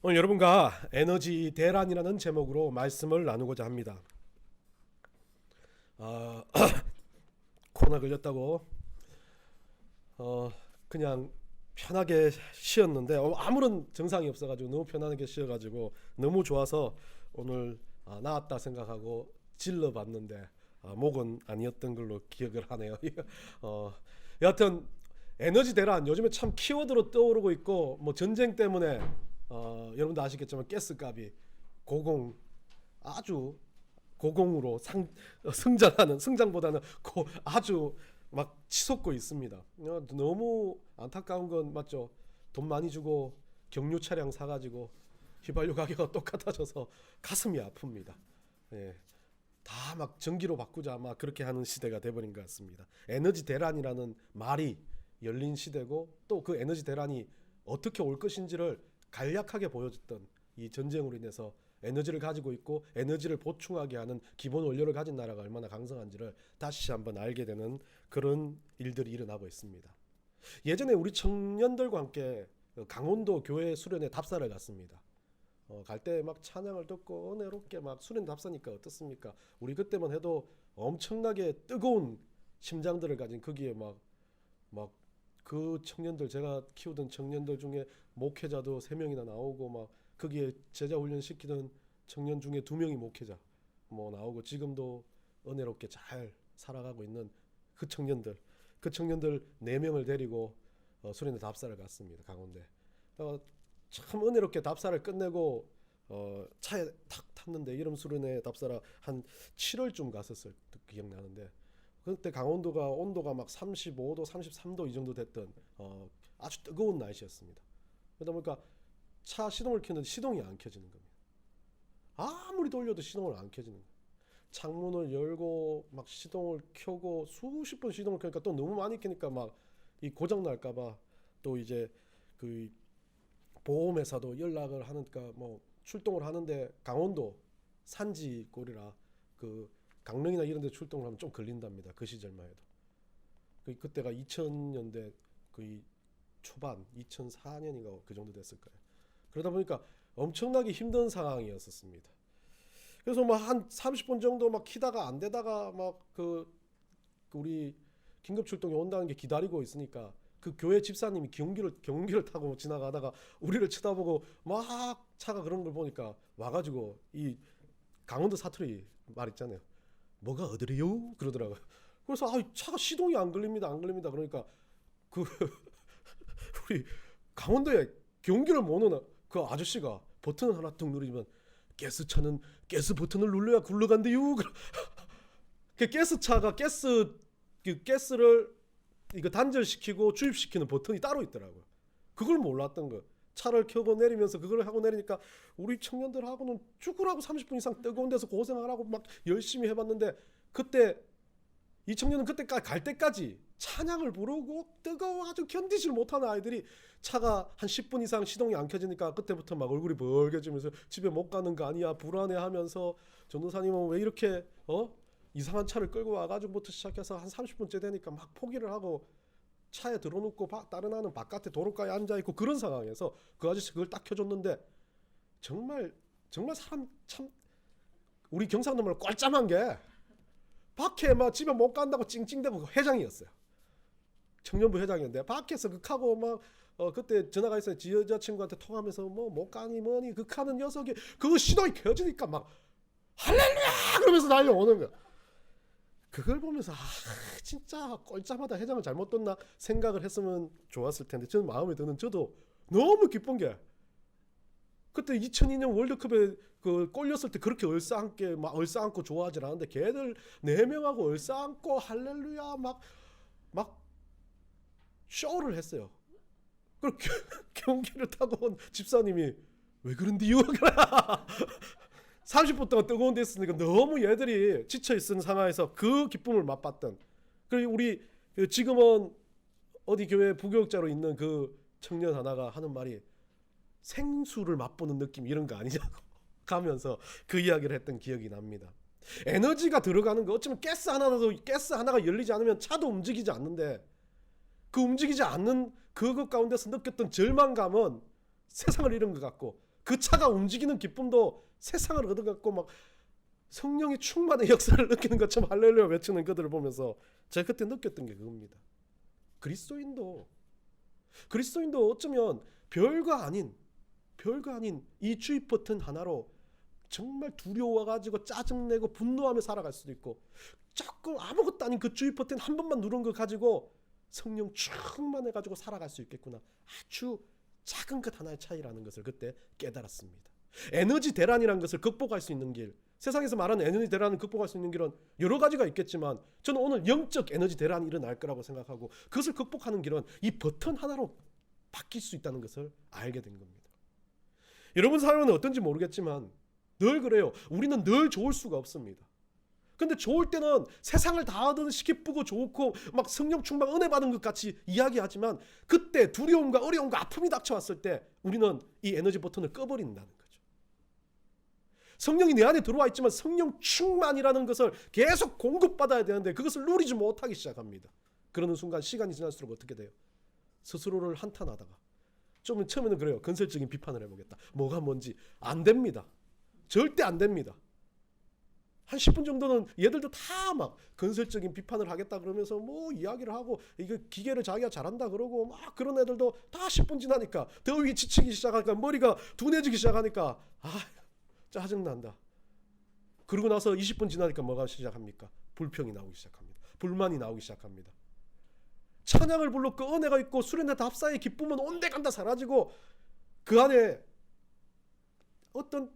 오늘 여러분과 에너지 대란이라는 제목으로 말씀을 나누고자 합니다. 어, 코로나 걸렸다고 그냥 편하게 쉬었는데 아무런 증상이 없어가지고 너무 편하게 쉬어가지고 너무 좋아서 오늘 나았다 생각하고 질러봤는데 목은 아니었던 걸로 기억을 하네요. 여하튼 에너지 대란 요즘에 참 키워드로 떠오르고 있고 뭐 전쟁 때문에 여러분도 아시겠지만 가스값이 아주 고공으로 성장하는 성장보다는 아주 막 치솟고 있습니다. 너무 안타까운 건 맞죠. 돈 많이 주고 경유 차량 사가지고 휘발유 가격이 똑같아져서 가슴이 아픕니다. 예. 다 막 전기로 바꾸자 막 그렇게 하는 시대가 돼버린 것 같습니다. 에너지 대란이라는 말이 열린 시대고 또 그 에너지 대란이 어떻게 올 것인지를 간략하게 보여줬던 이 전쟁으로 인해서 에너지를 가지고 있고 에너지를 보충하게 하는 기본 원료를 가진 나라가 얼마나 강성한지를 다시 한번 알게 되는 그런 일들이 일어나고 있습니다. 예전에 우리 청년들과 함께 강원도 교회 수련회 답사를 갔습니다. 갈 때 막 찬양을 듣고 은혜롭게 막 수련 답사니까 어떻습니까? 우리 그때만 해도 엄청나게 뜨거운 심장들을 가진 거기에 막 그 청년들, 제가 키우던 청년들 중에 목회자도 3명이나 나오고 막 거기에 제자 훈련 시키던 청년 중에 2명이 목회자 뭐 나오고 지금도 은혜롭게 잘 살아가고 있는 그 청년들 4명을 데리고 수련회 답사를 갔습니다. 강원도에. 참 은혜롭게 답사를 끝내고 차에 탁 탔는데 이름 수련회 답사라 한 7월쯤 갔었을 기억나는데 그때 강원도가 온도가 막 35도, 33도 이 정도 됐던 아주 뜨거운 날씨였습니다. 그러다 보니까 차 시동을 켰는데 시동이 안 켜지는 겁니다. 아무리 돌려도 시동을 안 켜지는 거예요. 창문을 열고 막 시동을 켜고 수십 번 시동을 켜니까 또 너무 많이 켜니까 막 이 고장 날까봐 또 이제 그 보험회사도 연락을 하니까 뭐 출동을 하는데 강원도 산지 꼴이라 그 강릉이나 이런 데 출동을 하면 좀 걸린답니다. 그 시절만 해도. 그때가 2000년대 거의 초반 2004년인가 그 정도 됐을 거예요. 그러다 보니까 엄청나게 힘든 상황이었었습니다. 그래서 막 한 30분 정도 막 키다가 안 되다가 막 그 우리 긴급 출동이 온다는 게 기다리고 있으니까 그 교회 집사님이 경비를 타고 지나가다가 우리를 쳐다보고 막 차가 그런 걸 보니까 와가지고 이 강원도 사투리 말 있잖아요. 뭐가 어디래요? 그러더라고요. 그래서 차가 시동이 안 걸립니다. 그러니까 그 우리 강원도에 경기를 모는 그 아저씨가 버튼을 하나 뚝 누르면 가스차는 가스 버튼을 눌러야 굴러간대요. 그 가스차가 가스를 이거 단절시키고 주입시키는 버튼이 따로 있더라고요. 그걸 몰랐던 거. 차를 켜고 내리면서 그걸 하고 내리니까 우리 청년들하고는 죽으라고 30분 이상 뜨거운 데서 고생하라고 막 열심히 해봤는데 그때 이 청년은 그때까지 갈 때까지 찬양을 부르고 뜨거워가지고 견디질 못하는 아이들이 차가 한 10분 이상 시동이 안 켜지니까 그때부터 막 얼굴이 벌개지면서 집에 못 가는 거 아니야 불안해하면서 전도사님은 왜 이렇게 이상한 차를 끌고 와가지고부터 시작해서 한 30분째 되니까 막 포기를 하고 차에 들어놓고 다른 아는 바깥에 도로가에 앉아있고 그런 상황에서 그 아저씨 그걸 딱 켜줬는데 정말 사람 참 우리 경상도말 꼴짱한 게 밖에 막 집에 못 간다고 찡찡대고 회장이었어요. 청년부 회장이었는데 밖에서 극하고 막 그때 전화가 있어요. 지 여자친구한테 통하면서 뭐 못 가니 뭐니 극하는 녀석이 그거 시동이 켜지니까 막 할렐루야 그러면서 날려오는 거야. 그걸 보면서 진짜 꼴짜마다 회장을 잘못 뒀나 생각을 했으면 좋았을 텐데 저는 마음에 드는 저도 너무 기쁜 게 그때 2002년 월드컵에 그 꼴렸을 때 그렇게 얼싸안고 좋아하지 않았는데 걔들 4명하고 얼싸안고 할렐루야 막 쇼를 했어요. 그리고 경기를 타고 온 집사님이 왜 그런디요? 30분 동안 뜨거운 데 있으니까 너무 얘들이 지쳐있는 상황에서 그 기쁨을 맛봤던 그리고 우리 지금은 어디 교회 부교육자로 있는 그 청년 하나가 하는 말이 생수를 맛보는 느낌 이런 거 아니냐고 가면서 그 이야기를 했던 기억이 납니다. 에너지가 들어가는 거 어쩌면 가스 하나가 열리지 않으면 차도 움직이지 않는데 그 움직이지 않는 그것 가운데서 느꼈던 절망감은 세상을 잃은 것 같고 그 차가 움직이는 기쁨도 세상을 얻어갖고 막 성령의 충만의 역사를 느끼는 것처럼 할렐루야 외치는 그들을 보면서 제가 그때 느꼈던 게 그겁니다. 그리스도인도 어쩌면 별거 아닌 이 주입 버튼 하나로 정말 두려워가지고 짜증내고 분노하며 살아갈 수도 있고, 조금 아무것도 아닌 그 주입 버튼 한 번만 누른 거 가지고 성령 충만해가지고 살아갈 수 있겠구나. 아주 작은 것 하나의 차이라는 것을 그때 깨달았습니다. 에너지 대란이라는 것을 극복할 수 있는 길, 세상에서 말하는 에너지 대란을 극복할 수 있는 길은 여러 가지가 있겠지만 저는 오늘 영적 에너지 대란이 일어날 거라고 생각하고, 그것을 극복하는 길은 이 버튼 하나로 바뀔 수 있다는 것을 알게 된 겁니다. 여러분 삶은 어떤지 모르겠지만 늘 그래요. 우리는 늘 좋을 수가 없습니다. 근데 좋을 때는 세상을 다 얻으듯이 기쁘고 좋고 막 성령 충만 은혜 받은 것 같이 이야기하지만, 그때 두려움과 어려움과 아픔이 닥쳐왔을 때 우리는 이 에너지 버튼을 꺼버린다는 거죠. 성령이 내 안에 들어와 있지만 성령 충만이라는 것을 계속 공급받아야 되는데 그것을 누리지 못하기 시작합니다. 그러는 순간 시간이 지날수록 어떻게 돼요? 스스로를 한탄하다가 좀 처음에는 그래요. 건설적인 비판을 해보겠다. 뭐가 뭔지 안 됩니다. 절대 안 됩니다. 한 10분 정도는 얘들도 다 막 건설적인 비판을 하겠다 그러면서 뭐 이야기를 하고, 이거 기계를 자기가 잘한다 그러고 막 그런 애들도 다 10분 지나니까 더위 지치기 시작하니까 머리가 둔해지기 시작하니까 짜증난다. 그러고 나서 20분 지나니까 뭐가 시작합니까? 불평이 나오기 시작합니다. 불만이 나오기 시작합니다. 찬양을 불러 그 은혜가 있고 수련회 답사의 기쁨은 온데간다 사라지고 그 안에 어떤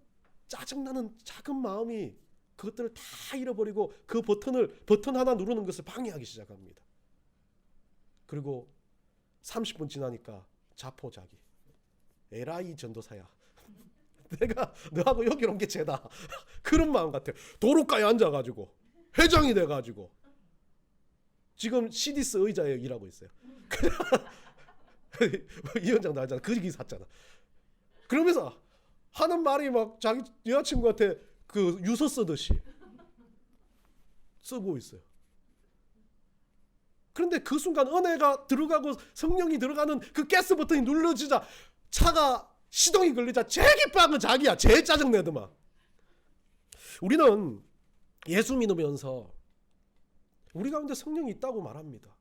짜증나는 작은 마음이 그것들을 다 잃어버리고 그 버튼 하나 누르는 것을 방해하기 시작합니다. 그리고 30분 지나니까 자포자기. 에라이 전도사야. 내가 너하고 여기 온 게 죄다. 그런 마음 같아요. 도로가에 앉아가지고 회장이 돼가지고 지금 CDS 의자에 일하고 있어요. 이 원장 나잖아. 그 얘기 샀잖아. 그러면서 하는 말이 막 자기 여자친구한테 그 유서 쓰듯이 쓰고 있어요. 그런데 그 순간 은혜가 들어가고 성령이 들어가는 그 가스 버튼이 눌러지자 차가 시동이 걸리자 제일 기뻐한 건 자기야. 제일 짜증내더만. 우리는 예수 믿으면서 우리 가운데 성령이 있다고 말합니다.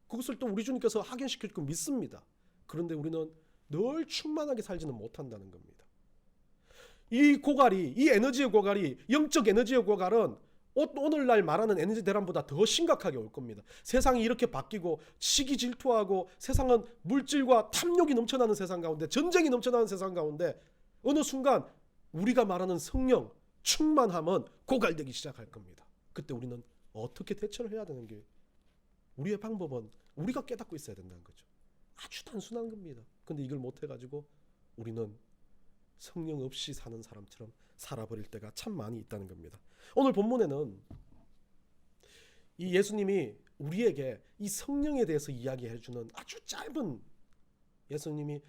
그것을 또 우리 주님께서 확인시킬 거 믿습니다. 그런데 우리는 늘 충만하게 살지는 못한다는 겁니다. 이 고갈이, 이 에너지의 고갈이, 영적 에너지의 고갈은 오늘날 말하는 에너지 대란보다 더 심각하게 올 겁니다. 세상이 이렇게 바뀌고 시기 질투하고 세상은 물질과 탐욕이 넘쳐나는 세상 가운데, 전쟁이 넘쳐나는 세상 가운데 어느 순간 우리가 말하는 성령 충만함은 고갈되기 시작할 겁니다. 그때 우리는 어떻게 대처를 해야 되는 게, 우리의 방법은 우리가 깨닫고 있어야 된다는 거죠. 아주 단순한 겁니다. 근데 이걸 못해가지고 우리는 성령 없이 사는 사람처럼 살아버릴 때가 참 많이 있다는 겁니다. 오늘 본문에는 이 예수님이 우리에게 이 성령에 대해서 이야기해주는 아주 짧은, 예수님이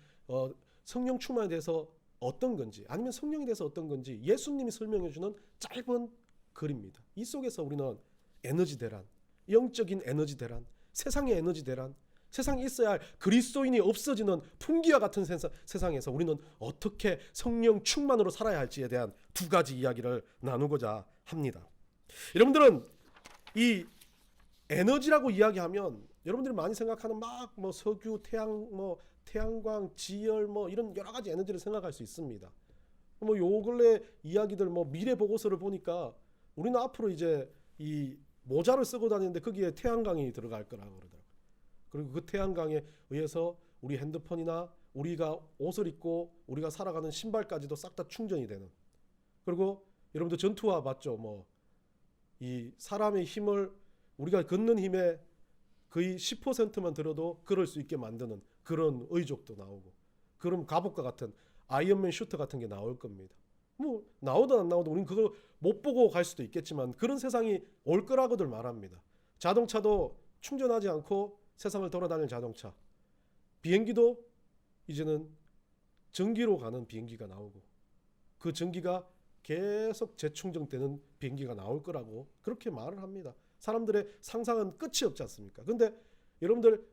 성령 충만에 대해서 어떤 건지, 아니면 성령에 대해서 어떤 건지 예수님이 설명해주는 짧은 글입니다. 이 속에서 우리는 에너지 대란, 영적인 에너지 대란, 세상의 에너지 대란, 세상에 있어야 할 그리스도인이 없어지는 풍기와 같은 세상에서 우리는 어떻게 성령 충만으로 살아야 할지에 대한 두 가지 이야기를 나누고자 합니다. 여러분들은 이 에너지라고 이야기하면 여러분들이 많이 생각하는 막 뭐 석유, 태양광, 지열 이런 여러 가지 에너지를 생각할 수 있습니다. 요 근래 이야기들 미래 보고서를 보니까 우리는 앞으로 이제 이 모자를 쓰고 다니는데 거기에 태양광이 들어갈 거라고 그러더라고요. 그리고 그 태양광에 의해서 우리 핸드폰이나 우리가 옷을 입고 우리가 살아가는 신발까지도 싹 다 충전이 되는. 그리고 여러분들 전투화 봤죠? 이 사람의 힘을, 우리가 걷는 힘의 거의 10%만 들어도 그럴 수 있게 만드는 그런 의족도 나오고, 그럼 갑옷과 같은 아이언맨 슈트 같은 게 나올 겁니다. 나오든 안 나오든 우리는 그걸 못 보고 갈 수도 있겠지만 그런 세상이 올 거라고들 말합니다. 자동차도 충전하지 않고 세상을 돌아다니는 자동차, 비행기도 이제는 전기로 가는 비행기가 나오고 그 전기가 계속 재충전되는 비행기가 나올 거라고 그렇게 말을 합니다. 사람들의 상상은 끝이 없지 않습니까? 근데 여러분들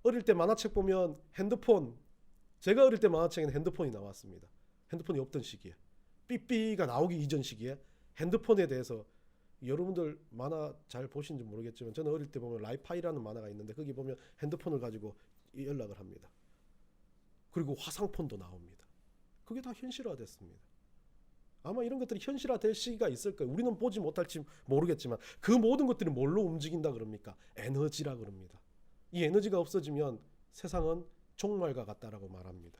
어릴 때 만화책 보면 핸드폰, 제가 어릴 때 만화책에는 핸드폰이 나왔습니다. 핸드폰이 없던 시기에, 삐삐가 나오기 이전 시기에 핸드폰에 대해서, 여러분들 만화 잘 보신지 모르겠지만 저는 어릴 때 보면 라이파이라는 만화가 있는데 거기 보면 핸드폰을 가지고 연락을 합니다. 그리고 화상폰도 나옵니다. 그게 다 현실화됐습니다. 아마 이런 것들이 현실화될 시기가 있을 거예요. 우리는 보지 못할지 모르겠지만 그 모든 것들이 뭘로 움직인다 그럽니까? 에너지라 그럽니다. 이 에너지가 없어지면 세상은 종말과 같다라고 말합니다.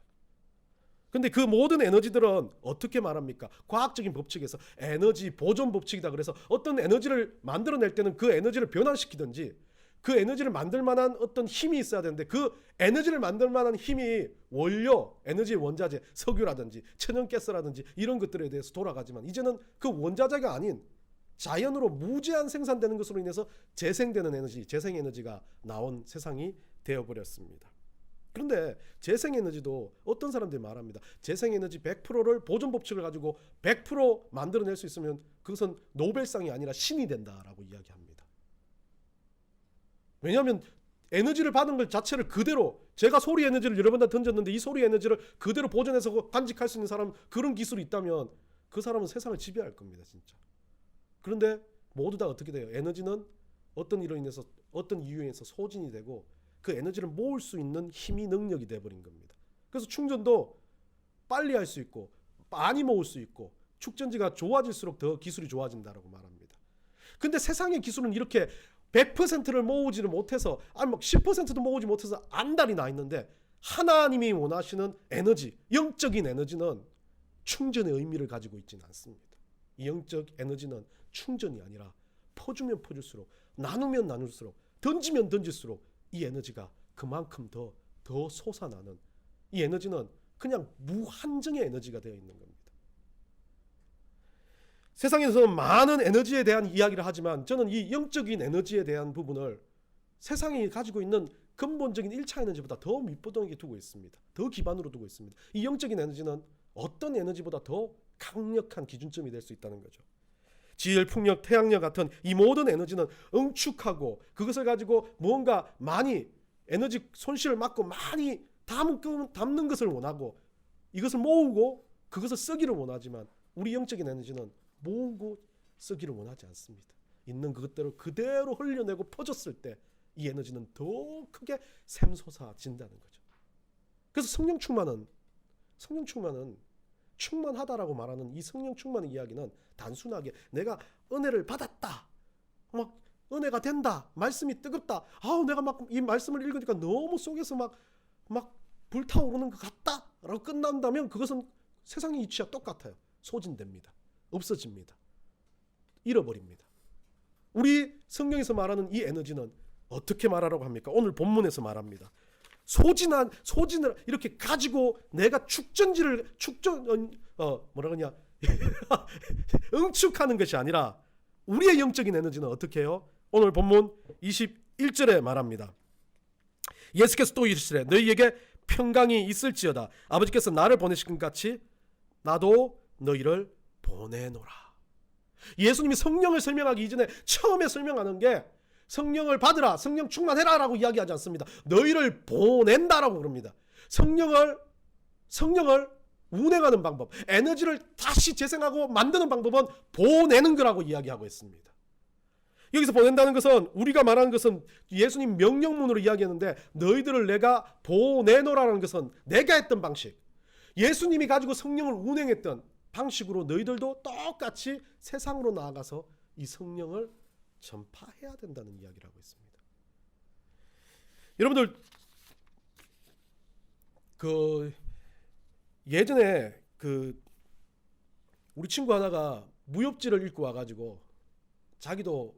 근데 그 모든 에너지들은 어떻게 말합니까? 과학적인 법칙에서 에너지 보존 법칙이다. 그래서 어떤 에너지를 만들어낼 때는 그 에너지를 변환시키든지 그 에너지를 만들 만한 어떤 힘이 있어야 되는데 그 에너지를 만들 만한 힘이 원료, 에너지의 원자재, 석유라든지 천연가스라든지 이런 것들에 대해서 돌아가지만 이제는 그 원자재가 아닌 자연으로 무제한 생산되는 것으로 인해서 재생되는 에너지, 재생에너지가 나온 세상이 되어버렸습니다. 그런데 재생에너지도 어떤 사람들이 말합니다. 재생에너지 100%를 보존 법칙을 가지고 100% 만들어낼 수 있으면 그것은 노벨상이 아니라 신이 된다라고 이야기합니다. 왜냐하면 에너지를 받은 것 자체를 그대로, 제가 소리 에너지를 여러 번 다 던졌는데 이 소리 에너지를 그대로 보존해서 간직할 수 있는 사람, 그런 기술이 있다면 그 사람은 세상을 지배할 겁니다. 진짜. 그런데 모두 다 어떻게 돼요? 에너지는 어떤 일로 인해서, 어떤 이유에 의해서 소진이 되고 그 에너지를 모을 수 있는 힘이 능력이 돼버린 겁니다. 그래서 충전도 빨리 할 수 있고 많이 모을 수 있고 축전지가 좋아질수록 더 기술이 좋아진다라고 말합니다. 근데 세상의 기술은 이렇게 100%를 모으지를 못해서, 아니 뭐 10%도 모으지 못해서 안달이 나 있는데 하나님이 원하시는 에너지, 영적인 에너지는 충전의 의미를 가지고 있지는 않습니다. 이 영적 에너지는 충전이 아니라 퍼주면 퍼줄수록, 나누면 나눌수록, 던지면 던질수록 이 에너지가 그만큼 더 솟아나는, 이 에너지는 그냥 무한정의 에너지가 되어 있는 겁니다. 세상에서는 많은 에너지에 대한 이야기를 하지만 저는 이 영적인 에너지에 대한 부분을 세상이 가지고 있는 근본적인 1차 에너지보다 더 밑보동에 두고 있습니다. 더 기반으로 두고 있습니다. 이 영적인 에너지는 어떤 에너지보다 더 강력한 기준점이 될 수 있다는 거죠. 지열, 풍력, 태양력 같은 이 모든 에너지는 응축하고 그것을 가지고 뭔가 많이 에너지 손실을 막고 많이 담는 것을 원하고 이것을 모으고 그것을 쓰기를 원하지만 우리 영적인 에너지는 모으고 쓰기를 원하지 않습니다. 있는 그것대로 그대로 흘려내고 퍼졌을 때 이 에너지는 더 크게 샘솟아진다는 거죠. 그래서 성령 충만은 충만하다라고 말하는 이 성령 충만의 이야기는 단순하게 내가 은혜를 받았다, 막 은혜가 된다, 말씀이 뜨겁다, 내가 막 이 말씀을 읽으니까 너무 속에서 막 불타오르는 것 같다라고 끝난다면 그것은 세상의 이치와 똑같아요. 소진됩니다. 없어집니다. 잃어버립니다. 우리 성경에서 말하는 이 에너지는 어떻게 말하라고 합니까? 오늘 본문에서 말합니다. 소진을 이렇게 가지고 내가 응축하는 것이 아니라 우리의 영적인 에너지는 어떻게 해요? 오늘 본문 21절에 말합니다. 예수께서 또 이르시되 너희에게 평강이 있을지어다. 아버지께서 나를 보내신 것 같이 나도 너희를 보내노라. 예수님이 성령을 설명하기 이전에 처음에 설명하는 게 성령을 받으라, 성령 충만해라 라고 이야기하지 않습니다. 너희를 보낸다라고 그럽니다. 성령을 운행하는 방법, 에너지를 다시 재생하고 만드는 방법은 보내는 거라고 이야기하고 있습니다. 여기서 보낸다는 것은, 우리가 말하는 것은 예수님 명령문으로 이야기했는데 너희들을 내가 보내노라는 것은 내가 했던 방식, 예수님이 가지고 성령을 운행했던 방식으로 너희들도 똑같이 세상으로 나아가서 이 성령을 전파해야 된다는 이야기를 하고 있습니다. 여러분들 예전에 우리 친구 하나가 무협지를 읽고 와가지고 자기도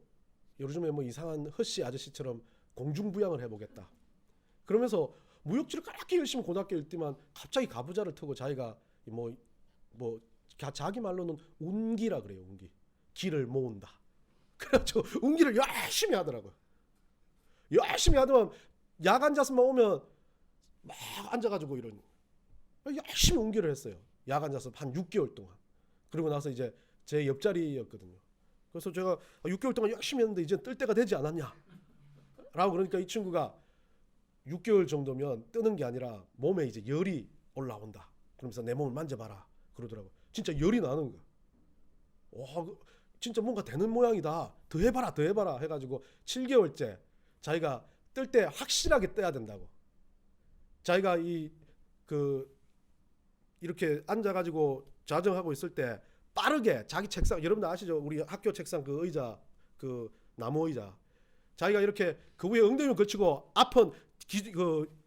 요즘에 뭐 이상한 허씨 아저씨처럼 공중부양을 해보겠다 그러면서 무협지를 그렇게 열심히 고등학교 읽더만 갑자기 가부좌를 트고 자기가 자기 말로는 운기라 그래요. 운기, 기를 모은다. 그래가지고 운기를 열심히 하더라고요. 열심히 하더만 야간 자습만 오면 막 앉아가지고 열심히 운기를 했어요. 야간 자습 한 6개월 동안. 그리고 나서 이제 제 옆자리였거든요. 그래서 제가 6개월 동안 열심히 했는데 이제 뜰 때가 되지 않았냐 라고 그러니까 이 친구가 6개월 정도면 뜨는 게 아니라 몸에 이제 열이 올라온다. 그러면서 내 몸을 만져봐라. 그러더라고. 진짜 열이 나는 거야. 와, 진짜 뭔가 되는 모양이다. 더 해봐라, 더 해봐라 해가지고 7개월째 자기가 뜰 때 확실하게 떠야 된다고. 자기가 이렇게 앉아가지고 자정하고 있을 때 빠르게 자기 책상, 여러분들 아시죠? 우리 학교 책상 그 의자, 그 나무 의자, 자기가 이렇게 그 위에 엉덩이를 걸치고 앞은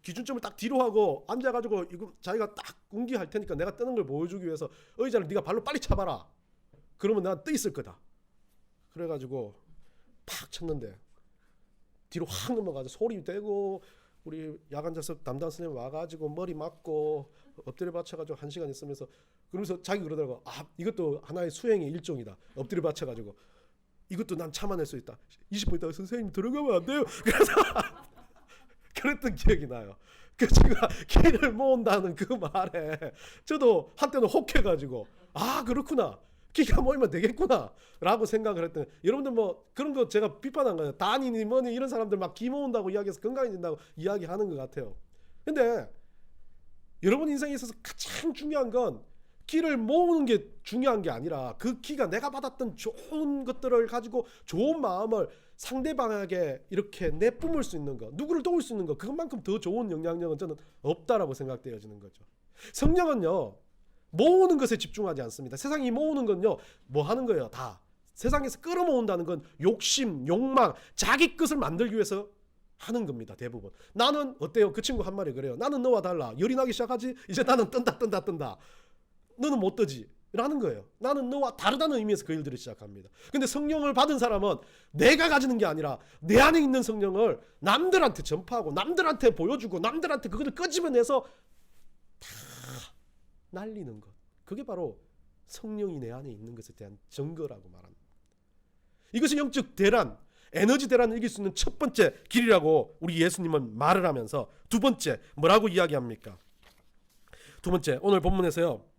기준점을 딱 뒤로 하고 앉아가지고 이거 자기가 딱 공기할 테니까 내가 뜨는 걸 보여주기 위해서 의자를 네가 발로 빨리 차봐라. 그러면 내가 떠 있을 거다. 그래가지고 팍 쳤는데 뒤로 확 넘어가서 소리 떼고 우리 야간 자습 담당 선생님 와가지고 머리 맞고 엎드려 받쳐가지고 1시간 있으면서 그러면서 자기 그러더라고. 아, 이것도 하나의 수행의 일종이다. 엎드려 받쳐가지고 이것도 난 참아낼 수 있다. 20분 있다가 선생님 들어가면 안 돼요. 그래서 그랬던 기억이 나요. 그 제가 기를 모은다는 그 말에 저도 한때는 혹해가지고 아, 그렇구나. 기가 모이면 되겠구나 라고 생각을 했던. 여러분들 뭐 그런 거 제가 비판한 거예요. 단이니 뭐니 이런 사람들 막 기 모은다고 이야기해서 건강해진다고 이야기하는 것 같아요. 근데 여러분 인생에 있어서 가장 중요한 건 기를 모으는 게 중요한 게 아니라 그 기가 내가 받았던 좋은 것들을 가지고 좋은 마음을 상대방에게 이렇게 내뿜을 수 있는 거, 누구를 도울 수 있는 거, 그것만큼 더 좋은 영향력은 저는 없다라고 생각되어지는 거죠. 성령은요, 모으는 것에 집중하지 않습니다. 세상이 모으는 건요, 뭐 하는 거예요? 다 세상에서 끌어모은다는 건 욕심, 욕망, 자기 것을 만들기 위해서 하는 겁니다. 대부분. 나는 어때요? 그 친구 한 말이 그래요. 나는 너와 달라. 열이 나기 시작하지? 이제 나는 뜬다. 너는 못 뜨지? 라는 거예요. 나는 너와 다르다는 의미에서 그 일들을 시작합니다. 근데 성령을 받은 사람은 내가 가지는 게 아니라 내 안에 있는 성령을 남들한테 전파하고 남들한테 보여주고 남들한테 그것을 끄집어내서 다 날리는 것. 그게 바로 성령이 내 안에 있는 것에 대한 증거라고 말합니다. 이것이 영적 대란, 에너지 대란을 이길 수 있는 첫 번째 길이라고 우리 예수님은 말을 하면서 두 번째 뭐라고 이야기합니까? 두 번째 오늘 본문에서요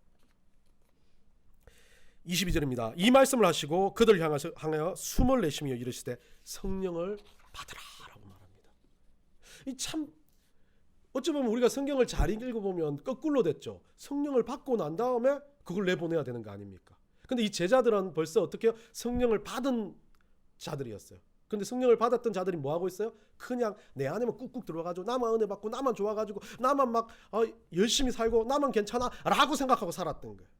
22절입니다. 이 말씀을 하시고 그들 향하여 숨을 내쉬며 이르시되 성령을 받으라 라고 말합니다. 이 참 어찌 보면 우리가 성경을 잘 읽어보면 거꾸로 됐죠. 성령을 받고 난 다음에 그걸 내보내야 되는 거 아닙니까? 근데 이 제자들은 벌써 어떻게 해요? 성령을 받은 자들이었어요. 근데 성령을 받았던 자들이 뭐 하고 있어요? 그냥 내 안에만 꾹꾹 들어가지고 나만 은혜 받고 나만 좋아가지고 나만 막 열심히 살고 나만 괜찮아 라고 생각하고 살았던 거예요.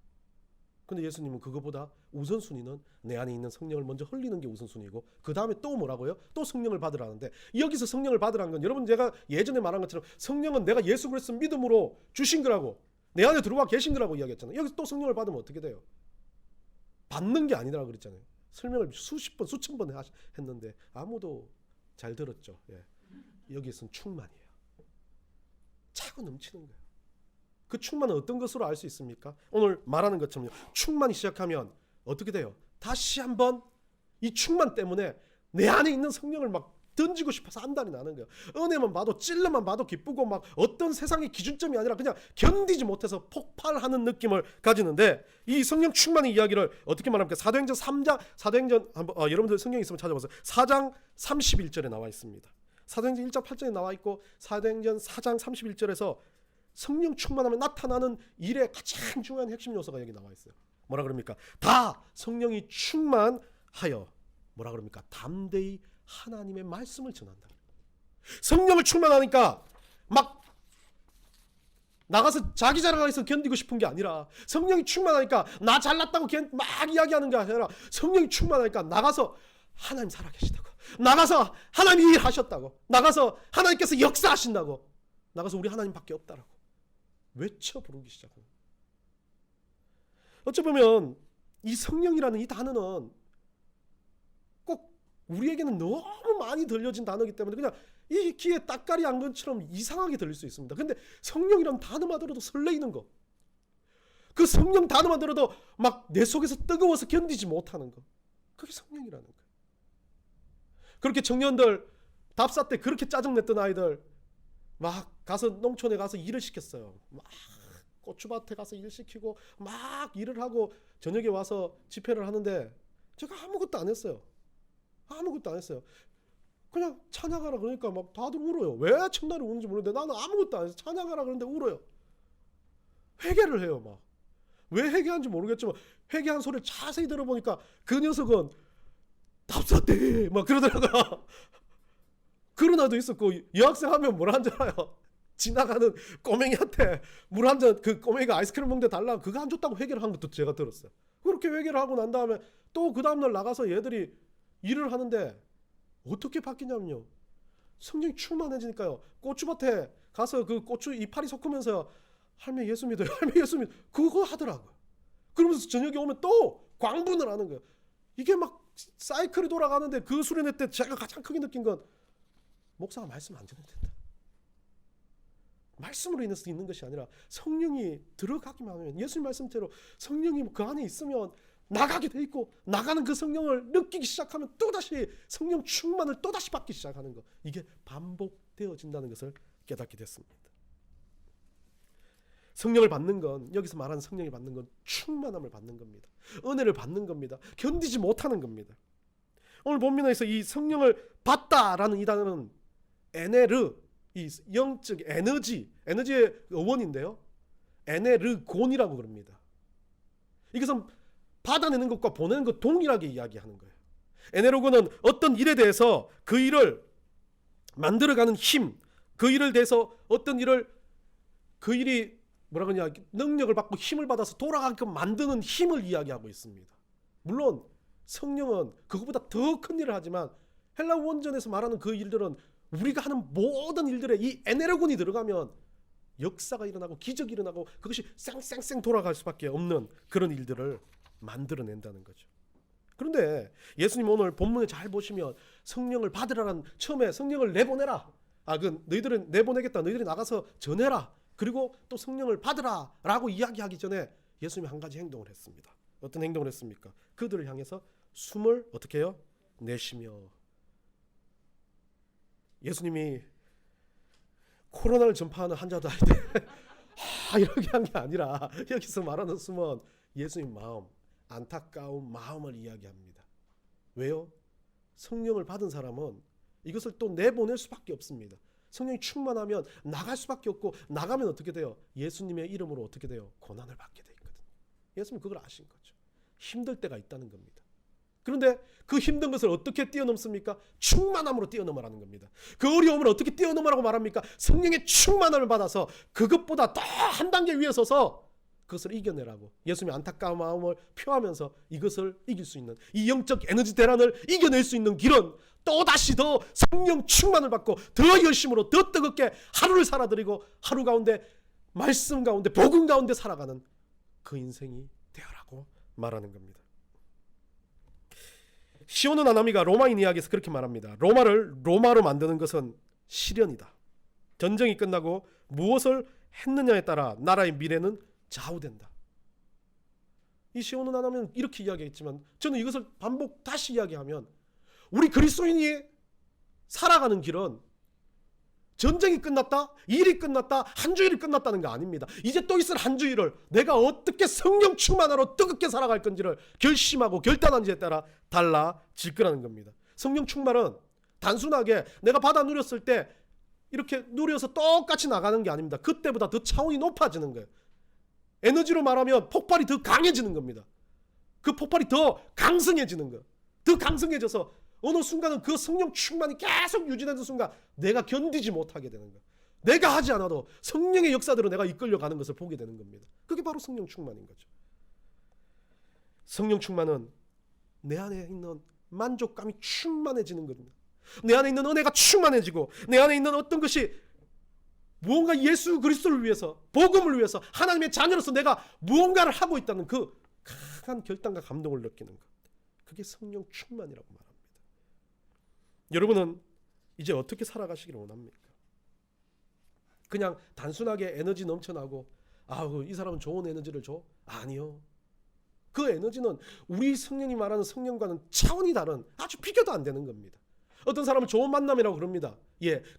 근데 예수님은 그거보다 우선순위는 내 안에 있는 성령을 먼저 흘리는 게 우선순위고 그 다음에 또 뭐라고요? 또 성령을 받으라는데 여기서 성령을 받으라는 건 여러분 제가 예전에 말한 것처럼 성령은 내가 예수 그리스도 믿음으로 주신 거라고 내 안에 들어와 계신 거라고 이야기했잖아요. 여기서 또 성령을 받으면 어떻게 돼요? 받는 게 아니라고 그랬잖아요. 설명을 수십 번 수천 번 했는데 아무도 잘 들었죠. 예. 여기서는 충만이에요. 차고 넘치는 거예요. 그 충만은 어떤 것으로 알 수 있습니까? 오늘 말하는 것처럼요. 충만이 시작하면 어떻게 돼요? 다시 한번 이 충만 때문에 내 안에 있는 성령을 막 던지고 싶어서 안달이 나는 거예요. 은혜만 봐도 찔러만 봐도 기쁘고 막 어떤 세상의 기준점이 아니라 그냥 견디지 못해서 폭발하는 느낌을 가지는데 이 성령 충만의 이야기를 어떻게 말합니까? 사도행전 3장 사도행전 한번 여러분들 성경 있으면 찾아보세요. 4장 31절에 나와 있습니다. 사도행전 1장 8절에 나와 있고 사도행전 4장 31절에서 성령 충만하면 나타나는 일의 가장 중요한 핵심 요소가 여기 나와 있어요. 뭐라 그럽니까? 다 성령이 충만하여 뭐라 그럽니까? 담대히 하나님의 말씀을 전한다. 성령을 충만하니까 막 나가서 자기 자랑해서 견디고 싶은 게 아니라 성령이 충만하니까 나 잘났다고 막 이야기하는 게 아니라 성령이 충만하니까 나가서 하나님 살아계시다고 나가서 하나님이 일하셨다고 나가서 하나님께서 역사하신다고 나가서 우리 하나님밖에 없다라고 외쳐 부르기 시작합니다. 어찌 보면 이 성령이라는 이 단어는 꼭 우리에게는 너무 많이 들려진 단어이기 때문에 그냥 이 귀에 딱가리 안 것처럼 이상하게 들릴 수 있습니다. 근데 성령이라는 단어만 들어도 설레이는 거, 그 성령 단어만 들어도 막 내 속에서 뜨거워서 견디지 못하는 거, 그게 성령이라는 거예요. 그렇게 청년들 답사 때 그렇게 짜증냈던 아이들 막 가서 농촌에 가서 일을 시켰어요. 막 고추밭에 가서 일 시키고 막 일을 하고 저녁에 와서 집회를 하는데 제가 아무것도 안 했어요. 아무것도 안 했어요. 그냥 찬양하라 그러니까 막 다들 울어요. 왜 첫날에 우는지 모르는데 나는 아무것도 안 해서 찬양하라 그러는데 울어요. 회개를 해요. 막 왜 회개한지 모르겠지만 회개한 소리를 자세히 들어보니까 그 녀석은 답사대 막 그러더라고요. 그런 아도 있었고, 여학생 하면 뭘 한 줄 알아요? 지나가는 꼬맹이한테 물 한 잔, 그 꼬맹이가 아이스크림 먹는데 달라, 그거 안 줬다고 회개를 한 것도 제가 들었어요. 그렇게 회개를 하고 난 다음에 또 그 다음날 나가서 얘들이 일을 하는데 어떻게 바뀌냐면요, 성령이 충만해지니까요, 고추밭에 가서 그 고추 이파리 섞으면서 할매 예수 믿어요, 할매 예수 믿어요, 그거 하더라고요. 그러면서 저녁에 오면 또 광분을 하는 거예요. 이게 막 사이클이 돌아가는데, 그 수련회 때 제가 가장 크게 느낀 건, 목사가 말씀 안 전해도 된다. 말씀으로 인해서 있는 것이 아니라 성령이 들어가기만 하면, 예수님 말씀대로 성령이 그 안에 있으면 나가게 돼 있고, 나가는 그 성령을 느끼기 시작하면 또다시 성령 충만을 또다시 받기 시작하는 것, 이게 반복되어진다는 것을 깨닫게 됐습니다. 성령을 받는 건, 여기서 말하는 성령을 받는 건 충만함을 받는 겁니다. 은혜를 받는 겁니다. 견디지 못하는 겁니다. 오늘 본문에서 이 성령을 받다라는 이 단어는 에네르, 이 영적 에너지의 어원인데요, 에네르곤이라고 그럽니다. 이것은 받아내는 것과 보내는 것 동일하게 이야기하는 거예요. 에네르곤은 어떤 일에 대해서 그 일을 만들어가는 힘, 그 일을 대해서 어떤 일을, 그 일이 뭐라 그러냐, 능력을 받고 힘을 받아서 돌아가게끔 만드는 힘을 이야기하고 있습니다. 물론 성령은 그것보다 더 큰 일을 하지만, 헬라 원전에서 말하는 그 일들은 우리가 하는 모든 일들에 이 에네르곤이 들어가면 역사가 일어나고 기적이 일어나고 그것이 쌩쌩쌩 돌아갈 수밖에 없는 그런 일들을 만들어낸다는 거죠. 그런데 예수님 오늘 본문을 잘 보시면, 성령을 받으라는, 처음에 성령을 내보내라, 너희들은 내보내겠다, 너희들이 나가서 전해라, 그리고 또 성령을 받으라 라고 이야기하기 전에 예수님이 한 가지 행동을 했습니다. 어떤 행동을 했습니까? 그들을 향해서 숨을 어떻게 해요? 내쉬며. 예수님이 코로나를 전파하는 환자들 할 때 이렇게 한 게 아니라, 여기서 말하는 숨은 예수님 마음, 안타까운 마음을 이야기합니다. 왜요? 성령을 받은 사람은 이것을 또 내보낼 수밖에 없습니다. 성령이 충만하면 나갈 수밖에 없고, 나가면 어떻게 돼요? 예수님의 이름으로 어떻게 돼요? 고난을 받게 돼 있거든요. 예수님 그걸 아신 거죠. 힘들 때가 있다는 겁니다. 그런데 그 힘든 것을 어떻게 뛰어넘습니까? 충만함으로 뛰어넘으라는 겁니다. 그 어려움을 어떻게 뛰어넘으라고 말합니까? 성령의 충만함을 받아서 그것보다 더 한 단계 위에 서서 그것을 이겨내라고 예수님이 안타까운 마음을 표하면서, 이것을 이길 수 있는, 이 영적 에너지 대란을 이겨낼 수 있는 길은 또다시 더 성령 충만을 받고 더 열심으로 더 뜨겁게 하루를 살아드리고, 하루 가운데 말씀 가운데 복음 가운데 살아가는 그 인생이 되어라고 말하는 겁니다. 시오노 나나미가 로마인 이야기에서 그렇게 말합니다. 로마를 로마로 만드는 것은 시련이다. 전쟁이 끝나고 무엇을 했느냐에 따라 나라의 미래는 좌우된다. 이 시오노 나나미는 이렇게 이야기했지만, 저는 이것을 반복 다시 이야기하면, 우리 그리스도인이 살아가는 길은 전쟁이 끝났다, 일이 끝났다, 한 주일이 끝났다는 거 아닙니다. 이제 또 있을 한 주일을 내가 어떻게 성령 충만하로 뜨겁게 살아갈 건지를 결심하고 결단한지에 따라 달라질 거라는 겁니다. 성령 충만은 단순하게 내가 받아 누렸을 때 이렇게 누려서 똑같이 나가는 게 아닙니다. 그때보다 더 차원이 높아지는 거예요. 에너지로 말하면 폭발이 더 강해지는 겁니다. 그 폭발이 더 강성해지는 거예요. 더 강성해져서 어느 순간은 그 성령 충만이 계속 유지되는 순간 내가 견디지 못하게 되는 거예요. 내가 하지 않아도 성령의 역사대로 내가 이끌려가는 것을 보게 되는 겁니다. 그게 바로 성령 충만인 거죠. 성령 충만은 내 안에 있는 만족감이 충만해지는 겁니다. 내 안에 있는 은혜가 충만해지고, 내 안에 있는 어떤 것이 무언가 예수 그리스도를 위해서, 복음을 위해서, 하나님의 자녀로서 내가 무언가를 하고 있다는 그 강한 결단과 감동을 느끼는 것, 그게 성령 충만이라고 말합니다. 여러분은 이제 어떻게 살아가시기를 원합니까? 그냥 단순하게 에너지 넘쳐나고, 이 사람은 좋은 에너지를 줘? 아니요. 그 에너지는 우리 성령이 말하는 성령과는 차원이 다른, 아주 비교도 안 되는 겁니다. 어떤 사람은 좋은 만남이라고 그럽니다.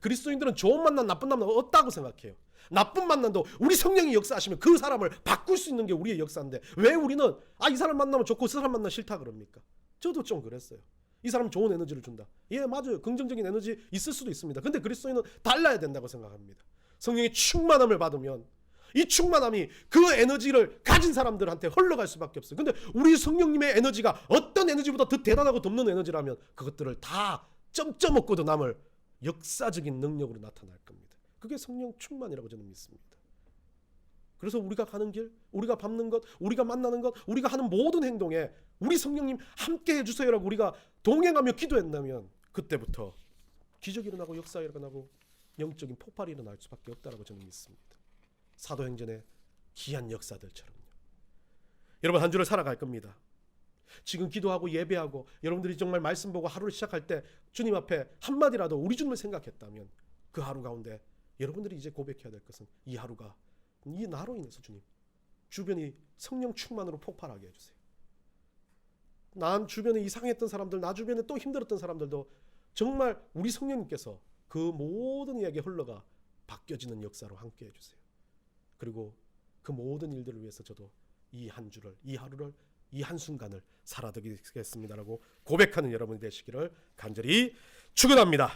그리스도인들은 좋은 만남, 나쁜 만남 없다고 생각해요. 나쁜 만남도 우리 성령이 역사하시면 그 사람을 바꿀 수 있는 게 우리의 역사인데, 왜 우리는 이 사람 만나면 좋고 그 사람 만나면 싫다 그럽니까? 저도 좀 그랬어요. 이 사람 좋은 에너지를 준다. 맞아요. 긍정적인 에너지 있을 수도 있습니다. 근데 그리스도인은 달라야 된다고 생각합니다. 성령의 충만함을 받으면 이 충만함이 그 에너지를 가진 사람들한테 흘러갈 수밖에 없어요. 근데 우리 성령님의 에너지가 어떤 에너지보다 더 대단하고 덮는 에너지라면 그것들을 다 점점 얻고도 남을 역사적인 능력으로 나타날 겁니다. 그게 성령 충만이라고 저는 믿습니다. 그래서 우리가 가는 길, 우리가 밟는 것, 우리가 만나는 것, 우리가 하는 모든 행동에 우리 성령님 함께 해주세요라고 우리가 동행하며 기도했다면 그때부터 기적이 일어나고 역사가 일어나고 영적인 폭발이 일어날 수밖에 없다라고 저는 믿습니다. 사도행전의 기한 역사들처럼요. 여러분 한 주를 살아갈 겁니다. 지금 기도하고 예배하고 여러분들이 정말 말씀 보고 하루를 시작할 때 주님 앞에 한마디라도 우리 주님을 생각했다면 그 하루 가운데 여러분들이 이제 고백해야 될 것은 이 하루가 이 나로 인해서 주님 주변이 성령 충만으로 폭발하게 해주세요. 난 주변에 이상했던 사람들, 나 주변에 또 힘들었던 사람들도 정말 우리 성령님께서 그 모든 이야기에 흘러가 바뀌어지는 역사로 함께 해주세요. 그리고 그 모든 일들을 위해서 저도 이 한 주를, 이 하루를, 이 한순간을 살아드리겠습니다라고 고백하는 여러분이 되시기를 간절히 축원합니다.